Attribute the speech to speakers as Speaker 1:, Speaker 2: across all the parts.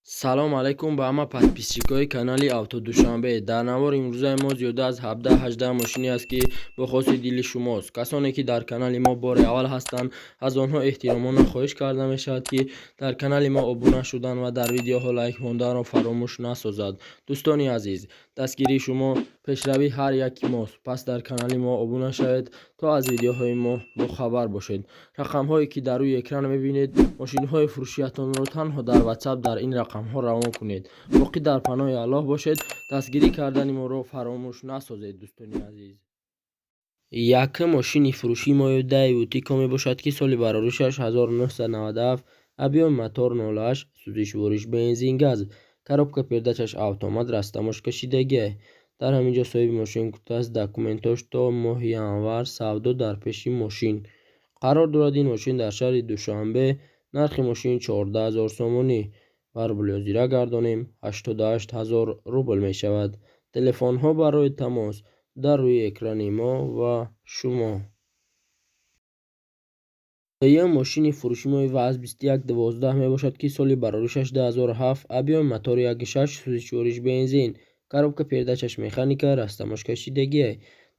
Speaker 1: салом алайкум ба ҳама подписчикои канали Автодушанбе. Дар навори имрӯзаи мо зиёда аз 17-18 мошине аст ки бо хоси дили шумост. Касоне ки дар канали мо бори аввал ҳастанд, аз онҳо эҳтиромона хоҳиш карда мешавад ки дар канали мо обуна шудан ва дар видеоҳо лайк монданро фаромӯш насозад. Дӯстони азиз, дастгирии шумо пешравии ҳар яки мост. Пас дар канали мо обуна шавед то аз видеоҳои мо бохабар бошед. Рақамҳое ки дар рӯи экран мебинед, мошинҳои фурӯшиятонро танҳо дар WhatsApp дар ин рақамҳо равон кунед. боқӣ дар паноҳи Аллоҳ бошед. дастгирӣ кардани моро фаромӯш насозед. дӯстони азиз, якум мошини фурӯшии мо Hyundai Ioniq мебошад ки соли бароришаш 1997, объёми мотор 08, сӯзишвориш бензин газ, коробка передачаш автомат, растамош кашидагӣ. дар ҳамин ҷо соҳиби мошин гуфтааст документош то моҳи январ савдо дар пеши мошин. қарор дорад ин мошин дар шаҳри Душанбе. нархи мошин 14 000 сомонӣ. бар булёзира гардонем 88 000 рубл мешавад. телефонҳо барои тамос дар рӯи экрани мо ва шумо. сеюм мошини фурӯшии ВАЗ 2112 мебошад ки соли бароришаш 2007, объёми мотори 1.6, сӯзишвориш бензин, коробка передачаш механика, растамош кашидагӣ.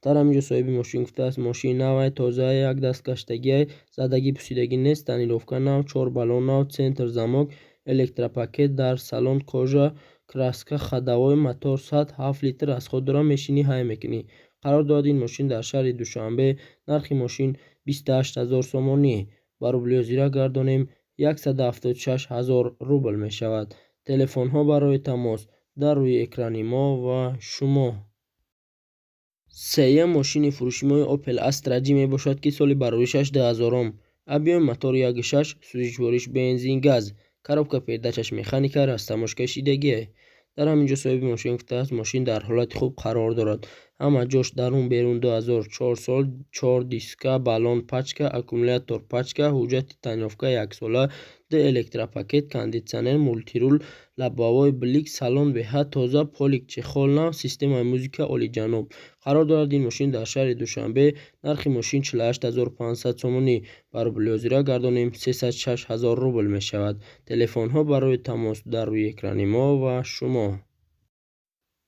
Speaker 1: дар ҳамин ҷо соҳиби мошин гуфтааст мошин навай, тоза, як даст каштагӣ, задагӣ пусидагӣ нест, тонировка нав, 4 баллон нав, центр замок, электропакет дар салон кожа, краска, ходовой, мотор 107 литр аз худ дорад, мешинӣ ҳай мекунӣ. қарор дорад ин мошин дар шаҳри Душанбе. нархи мошин 28 000 сомонӣ. бар булёзира гардонем 176 000 рубл мешавад. телефонҳо барои тамос дар рӯи экрани мо ва шумо. сеюм мошини фурӯшии Opel Astra G мебошад ки соли бароришаш 2000, объёми мотори 1.6, сӯзишвориш бензин газ, коробка передачаш механика, растамош кашидагӣ. дар ҳамин ҷо соҳиби мошин гуфтааст мошин дар ҳолати хуб қарор дорад. ҳама ҷош дарун берун 2004 сол, 4 диска, баллон пачка, аккумулятор пачка, ҳуҷҷати тонировка 1 сола, ду электропакет, кондитсионер, мультирул, лобовой блик, салон беҳад тоза, полик чехол нав, системаи музика олиҷаноб. қарор дорад ин мошин дар шаҳри Душанбе. нархи мошин 48 500 сомонӣ. бар булёзира гардонем 36 000 рубл мешавад. телефонҳо барои тамос дар рӯи экрани мо ва шумо.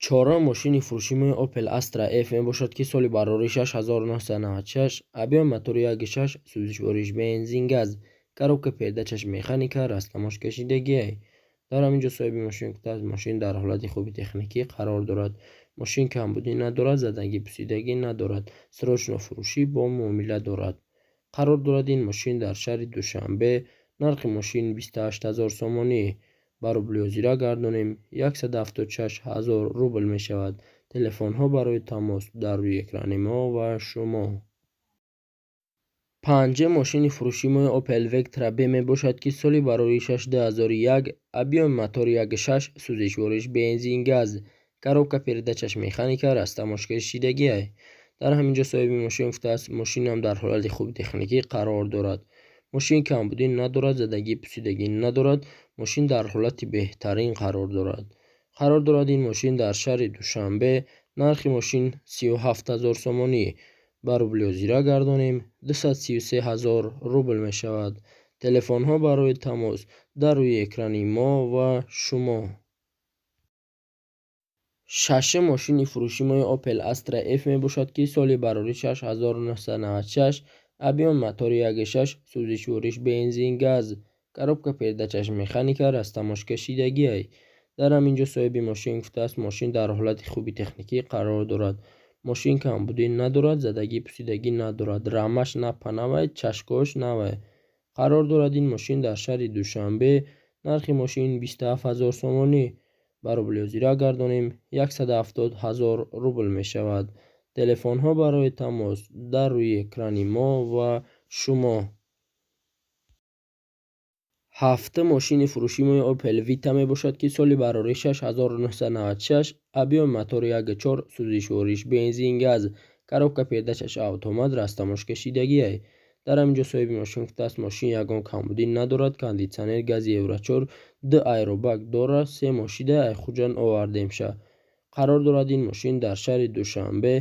Speaker 1: чорум мошини фурӯшии Opel Astra F мебошад ки соли бароришаш 1996, объёми мотори 1.6, сӯзишвориш бензин газ, коробка передачаш механика, растамош кашидагӣ. дар ҳамин ҷо соҳиби мошин гуфтааст мошин дар ҳолати хуби техникӣ қарор дорад. мошин камбудӣ надорад, задагӣ пусидагӣ надорад, срочнофурӯшӣ бо муомила дорад. қарор дорад ин мошин дар шаҳри Душанбе. нархи мошин 28 000 сомонӣ. бар булёзира гардонем 176 000 рубл мешавад. телефонҳо барои тамос дар рӯи экрани мо ва шумо. панҷум мошини фурӯшии Opel Vectra B мебошад ки соли бароришаш 2001, объёми мотори 1.6, сӯзишвориш бензин газ, коробка передачаш механика, растамош кашидагӣ. дар ҳамин ҷо соҳиби мошин гуфтааст мошинам дар ҳолати хуби техникӣ қарор дорад. мошин камбудӣ надорад, задагӣ пусидагӣ надорад, мошин дар ҳолати беҳтарин қарор дорад. қарор дорад ин мошин дар шаҳри Душанбе. нархи мошин 37 000 сомонӣ. бар булёзира гардонем 233 000 рубл мешавад. телефонҳо барои тамос дар рӯи экрани мо ва шумо. шашум мошини фурӯшии Opel Astra F мебошад ки соли бароришаш 1996, объёми мотори 1.6, сӯзишвориш бензин газ, коробка передачаш механика, растамош кашидагӣ. дар ҳамин ҷо соҳиби мошин гуфтааст мошин дар ҳолати хуби техникӣ қарор дорад. мошин камбудӣ надорад, задагӣ пусидагӣ надорад, рамаш напа навай, чашкош навай. қарор дорад ин мошин дар шаҳри Душанбе. нархи мошин 27 000 сомонӣ. бар булёзира гардонем 170 000 рубл мешавад. телефонҳо барои тамос дар рӯи экрани мо ва шумо. ҳафтум мошини фурӯшии Opel Vita мебошад ки соли бароришаш 1996, объёми мотори 1.4, сӯзишвориш бензин газ, коробка передачаш автомат, растамош кашидагӣ. дар ҳамин ҷо соҳиби мошин гуфтааст мошин ягон камбудӣ надорад, кондитсионер гази евро 4, 2 аэробаг дорад, 3 мошина айхуҷан овардемша. қарор дорад ин мошин дар шаҳри Душанбе.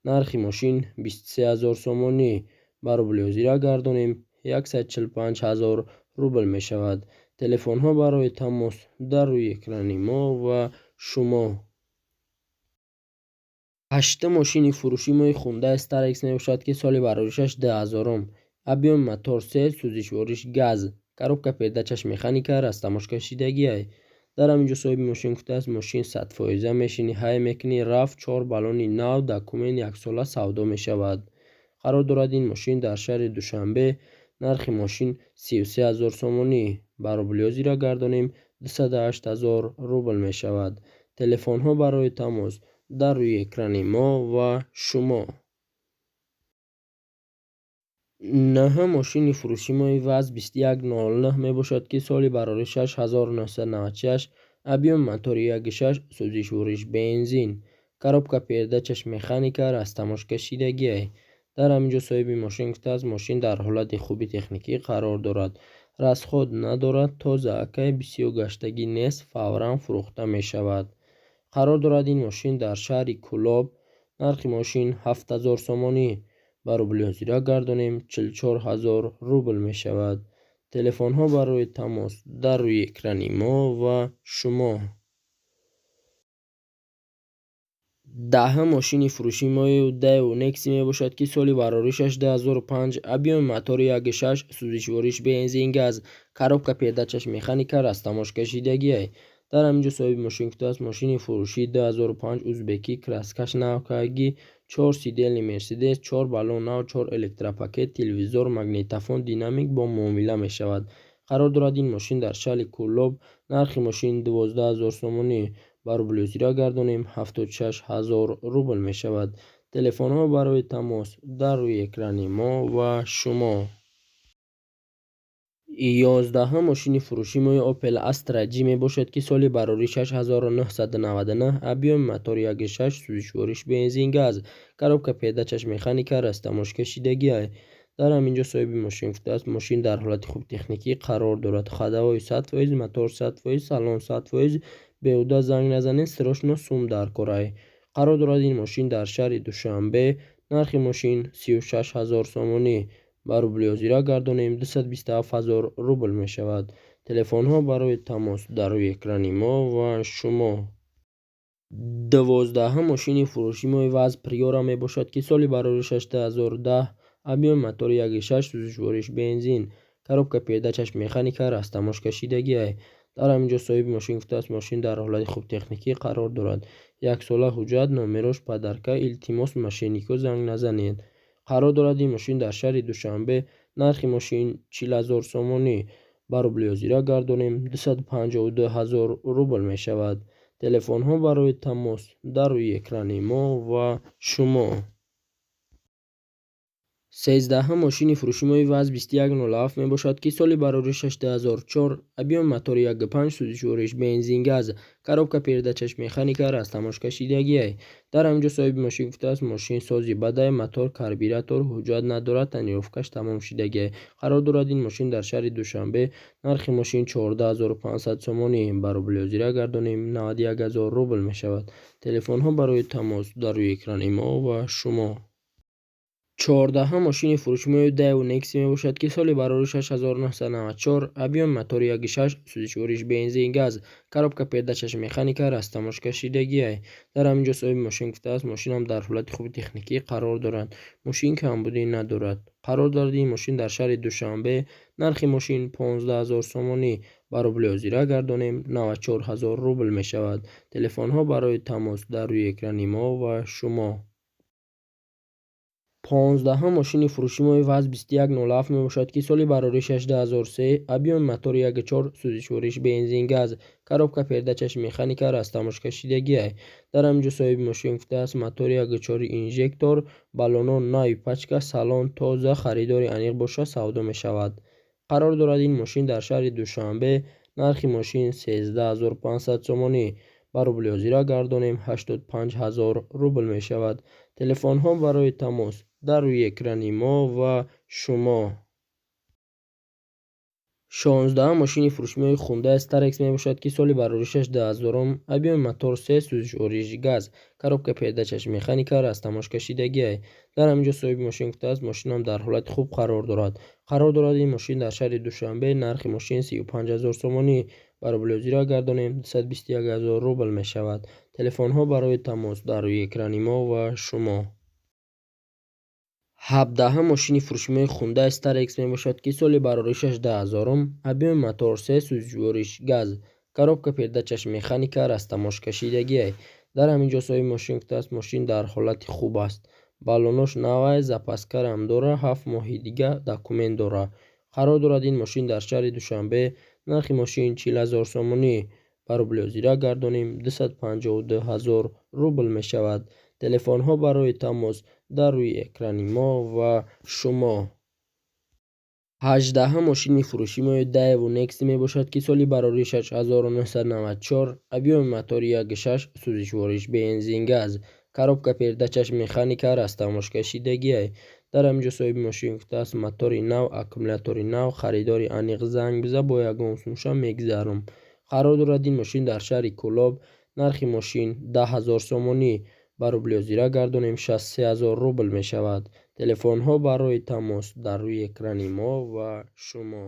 Speaker 1: нархи мошин 23 000 сомонӣ. бар булёзира гардонем 145 000 рубл мешавад. телефонҳо барои тамос дар рӯи экрани мо ва шумо. 8 мошини фурӯши мои хундай Starex мебошад ки соли бароришаш 10,000-ум. Объём мотор 3, сӯзишвориш газ, коробка передачаш механика, растамошкашидагиай. дар ҳаминҷо соҳиби мошин гуфтааст мошин 100% мешини ҳай мекунӣ рафт 4 баллони нав документ 1 сола савдо мешавад. қарор дорад ин мошин дар шаҳри Душанбе. нархи мошин 33 000 сомонӣ. бароблиёзиро гардонем 208 000 рубл мешавад. телефонҳо барои тамос дар рӯи экрани мо ва шумо. 9 мошини фурӯши мои ВАЗ 2109 мебошад ки соли бароришаш 1996, объём мотори 1.6, сӯзишвориш бензин, коробка передачаш механика, растамошкашидагиай. дар ҳаминҷо соҳиби мошин гуфтааст мошин дар ҳолати хуби техникӣ қарор дорад, расход надорад, тоза акай бисёр гаштагӣ нест, фавран фурӯхта мешавад. қарор дорад ин мошин дар шаҳри Кӯлоб. нархи мошин 7000 сомонӣ. бароблиёзиро гардонем 44 000 рубл мешавад. телефонҳо барои тамос дар рӯи экрани мо ва шумо. 10 мошини фурӯши мои Hyundai Nexi мебошад ки соли бароришаш 2005, объёми мотори 1.6, сӯзишвориш бензин газ, коробка передачаш механика, растамошкашидагиай. дар ҳаминҷо соҳиби мошин гуфтааст мошини фурӯши 2005 узбекӣ краскаш навкагӣ 4 сидели Mercedes, 4 баллон нав, 4 электропакет, телевизор, магнитофон динамик бо муомила мешавад. қарор дорад ин мошин дар шаҳри Кӯлоб. нархи мошин 12000 сомонӣ. бароблиёзиро гардонем 76 000 рубл мешавад. телефонҳо барои тамос дар рӯи экрани мо ва шумо. 11 мошини фурӯши мои Opel Astra G мебошад ки соли бароришаш 1999, объёми мотори 1.6, сӯзишвориш бензин газ, коробка передачаш механика, растамошкашидагиай. дар ҳаминҷо соҳиби мошин гуфтааст мошин дар ҳолати хуби техникӣ қарор дорад, ходовои 100%, мотор 100%, салон 100%, беҳуда занг назанед, срочно сум дар корай. қарор дорад ин мошин дар шаҳри Душанбе. нархи мошин 36 000 сомонӣ. бароблиёзиро гардонем 227 000 рубл мешавад. телефонҳо барои тамос дар рӯи экрани мо ва шумо. 12 мошини фурӯши мои ВАЗ Priora мебошад ки соли бароришаш 2010, объёми мотори 1.6, сӯзишвориш бензин, коробка передачаш механика, растамошкашидагиай. дар ҳаминҷо соҳиби мошин гуфтааст мошин дар ҳолати хуби техникӣ қарор дорад, 1 сола ҳуҷҷат, номерош падарка, илтимос мошинико занг назанед. қарор дорад ин мошин дар шаҳри Душанбе. нархи мошин 40 000 сомонӣ. бароблиёзиро гардонем 252 000 рубл мешавад. телефонҳо барои тамос дар рӯи экрани мо ва шумо. 13 мошини фурӯши мои ВАЗ 2107 мебошад ки соли бароришаш 2004, объёми мотори 1.5, сӯзишвориш бензин газ, коробка передачаш механика, растамошкашидагиай. дар ҳаминҷо соҳиби мошин гуфтааст мошин сози бадай, мотор карбюратор, ҳуҷҷат надорад, тонировкаш тамом шидагиай. қарор дорад ин мошин дар шаҳри Душанбе. нархи мошин 14500 сомонӣ. бароблиёзиро гардонем 91 000 рубл мешавад. телефонҳо барои тамос дар рӯи экрани мо ва шумо. 14 мошини фурӯши мои Hyundai Nexi мебошад ки соли бароришаш 1994, объёми мотори 1.6, сӯзишвориш бензин газ, коробка передачаш механика, растамошкашидагиай. дар ҳаминҷо соҳиби мошин гуфтааст мошинам дар ҳолати хуби техникӣ қарор дорад, мошин камбудӣ надорад. қарор дорад ин мошин дар шаҳри Душанбе. нархи мошин 15000 сомонӣ. бароблиёзиро гардонем 94 000 рубл мешавад. телефонҳо барои тамос дар рӯи экрани мо ва шумо. 15 мошини фурӯши мои ВАЗ 2107 мебошад ки соли бароришаш 2003, объёми мотори 1.4, сӯзишвориш бензин газ, коробка передачаш механика, растамошкашидагиай. дар ҳаминҷо соҳиби мошин гуфтааст мотори 1.4 инжектор, баллонон нави пачка, салон тоза, харидори аниқ боша савдо мешавад. қарор дорад ин мошин дар шаҳри Душанбе. нархи мошин 13500 сомонӣ. бароблиёзиро гардонем 85 000 рубл мешавад. телефонҳо барои тамос дар рӯи экрани мо ва шумо. 16 ماشین فروشی Hyundai Starex мебошад ки соли бароришаш 10,000 объеми мотор 3 сӯзиш ориш газ коробка передачаш механика растамошкашидагиай. дар ҳамин ҷо соҳиби мошин гуфтааст мошинам дар ҳолати хуб қарор дорад. ин мошин дар шаҳри Душанбе нархи мошин 35,000 сомонӣ бароблёзира гардонем 221,000 рубл мешавад. телефонҳо барои тамос дар рӯи экрани мо ва шумо. 17 мошини фурӯшимои Hyundai Starex мебошад ки соли бароришаш 10,000 объеми мотор 3 сӯзишвориш газ коробка передачаш механика растамошкашидагиай. дар ҳамин ҷо соҳиби мошин гуфтааст мошин дар ҳолати хуб аст, баллонош навай, запаскарам дора, 7 моҳи дига документ дора. қарор дорад ин мошин дар шаҳри Душанбе нархи мошин 40,000 сомонӣ бароблёзира гардонем 252,000 рубл мешавад. телефонҳо барои тамос дар рӯи экрани мо ва шумо. 18 мошини фурӯшимои Daewoo Next мебошад ки соли бароришаш 1994 объеми мотори 1.6 сӯзишвориш бензин газ коробка передачаш механика растамошкашидагиай. дар ҳамин ҷо соҳиби мошин гуфтааст мотори нав, аккумулятори нав, харидори аниқ занг биза бо ягон фурӯша мегузарам. қарор дорад ин мошин дар шаҳри Кӯлоб нархи мошин 10,000 сомонӣ бароблёзира гардонем 63,000 рубл мешавад. телефонҳо барои тамос дар рӯи экрани мо ва шумо.